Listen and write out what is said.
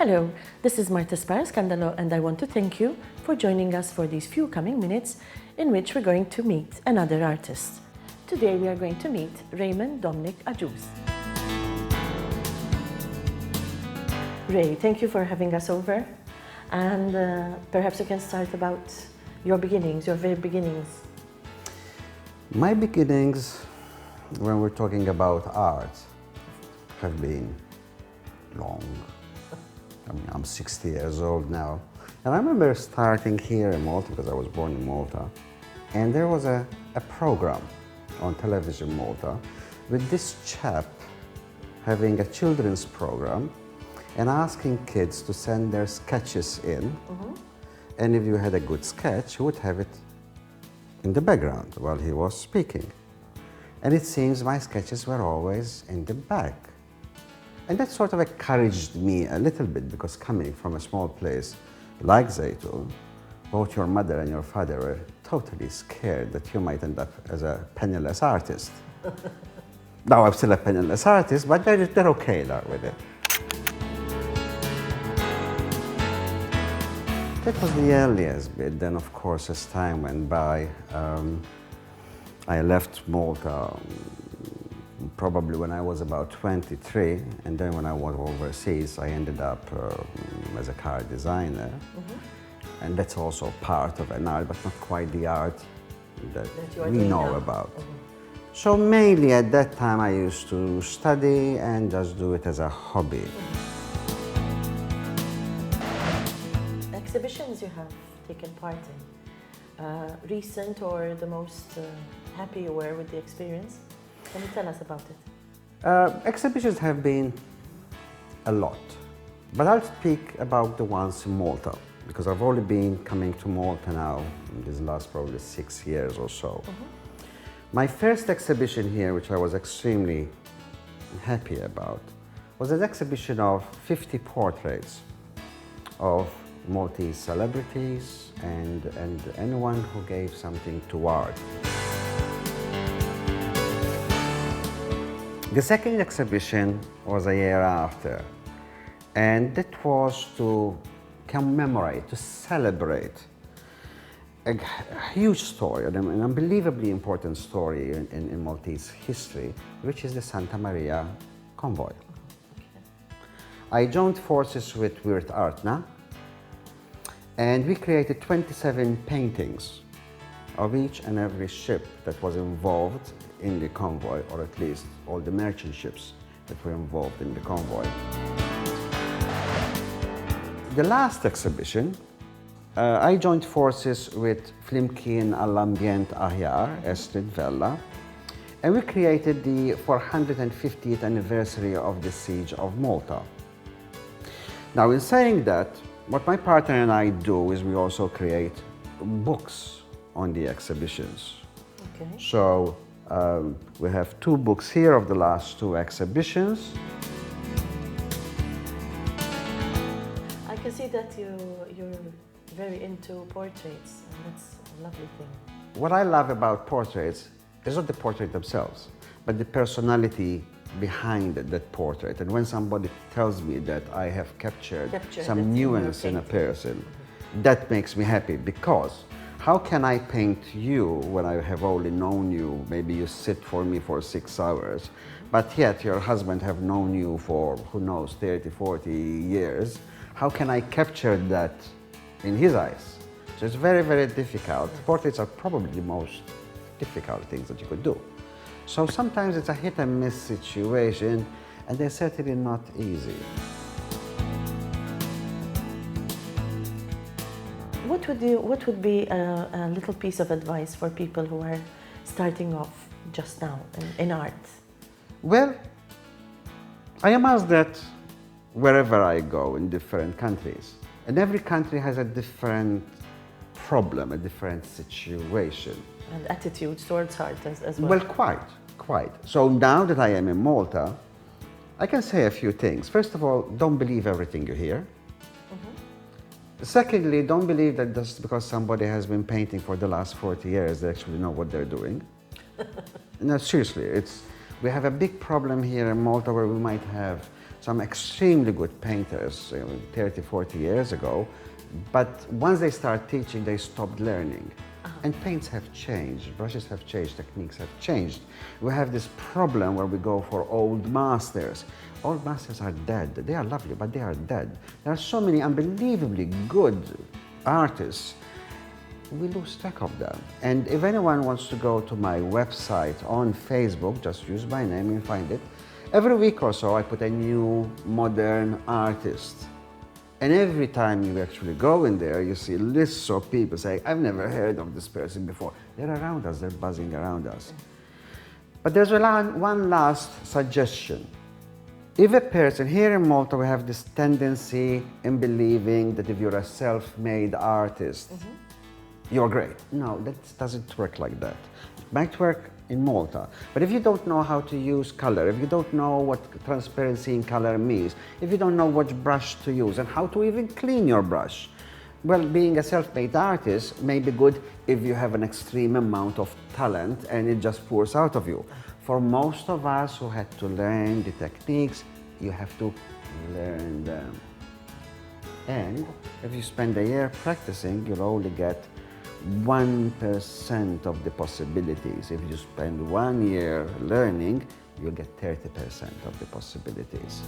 Hello, this is Marta Scandalo, and I want to thank you for joining us for these few coming minutes in which we're going to meet another artist. Today we are going to meet Raymond, Dominic, Agius. Ray, thank you for having us over, and perhaps you can start about your beginnings, your very beginnings. My beginnings, when we're talking about art, have been long. I mean, I'm 60 years old now. And I remember starting here in Malta, because I was born in Malta, and there was a program on television in Malta with this chap having a children's program and asking kids to send their sketches in. And if you had a good sketch, you would have it in the background while he was speaking. And it seems my sketches were always in the back. And that sort of encouraged me a little bit, because coming from a small place like Zaytun, both your mother and your father were totally scared that you might end up as a penniless artist. Now I'm still a penniless artist, but they're okay now with it. That was the earliest bit. Then, of course, as time went by, I left Malta probably when I was about 23, and then when I was overseas, I ended up as a car designer. And that's also part of an art, but not quite the art that we know about. So mainly at that time, I used to study and just do it as a hobby. Exhibitions you have taken part in, recent or the most happy you were with the experience? Can you tell us about it? Exhibitions have been a lot, but I'll speak about the ones in Malta, because I've only been coming to Malta now in these last probably 6 years or so. My first exhibition here, which I was extremely happy about, was an exhibition of 50 portraits of Maltese celebrities and anyone who gave something to art. The second exhibition was a year after, and that was to commemorate, to celebrate a huge story, an unbelievably important story in Maltese history, which is the Santa Maria convoy. I joined forces with Weird Artna, and we created 27 paintings of each and every ship that was involved in the convoy, or at least all the merchant ships that were involved in the convoy. The last exhibition, I joined forces with Flimkien all'Ambient Aħjar, Estrid Vella, and we created the 450th anniversary of the Siege of Malta. Now, in saying that, what my partner and I do is we also create books on the exhibitions. Okay. So we have 2 books here of the last 2 exhibitions. I can see that you're very into portraits, and that's a lovely thing. What I love about portraits is not the portrait themselves, but the personality behind that portrait. And when somebody tells me that I have captured some nuance in a person, that makes me happy, because how can I paint you when I have only known you? Maybe you sit for me for 6 hours, but yet your husband have known you for, who knows, 30, 40 years. How can I capture that in his eyes? So it's very, very difficult. Portraits are probably the most difficult things that you could do. So sometimes it's a hit and miss situation, and they're certainly not easy. What would be a little piece of advice for people who are starting off just now in art? Well, I am asked that wherever I go in different countries. And every country has a different problem, a different situation. And attitudes towards art as well. Well, quite. So now that I am in Malta, I can say a few things. First of all, don't believe everything you hear. Secondly, don't believe that just because somebody has been painting for the last 40 years, they actually know what they're doing. No, seriously, we have a big problem here in Malta where we might have Some extremely good painters, 30, 40 years ago, but once they start teaching, they stopped learning. And paints have changed, brushes have changed, techniques have changed. We have this problem where we go for old masters. Old masters are dead. They are lovely, but they are dead. There are so many unbelievably good artists. We lose track of them. And if anyone wants to go to my website on Facebook, just use my name and find it. Every week or so, I put a new modern artist. And every time you actually go in there, you see lists of people saying, I've never heard of this person before. They're around us, they're buzzing around us. But there's one last suggestion. If a person, here in Malta, we have this tendency in believing that if you're a self-made artist, you're great. No, that doesn't work like that. It might work in Malta, but if you don't know how to use color, if you don't know what transparency in color means, if you don't know which brush to use and how to even clean your brush, well, being a self-made artist may be good if you have an extreme amount of talent and it just pours out of you. For most of us who had to learn the techniques, you have to learn them. And if you spend a year practicing, you'll only get 1% of the possibilities. If you spend 1 year learning, you'll get 30% of the possibilities.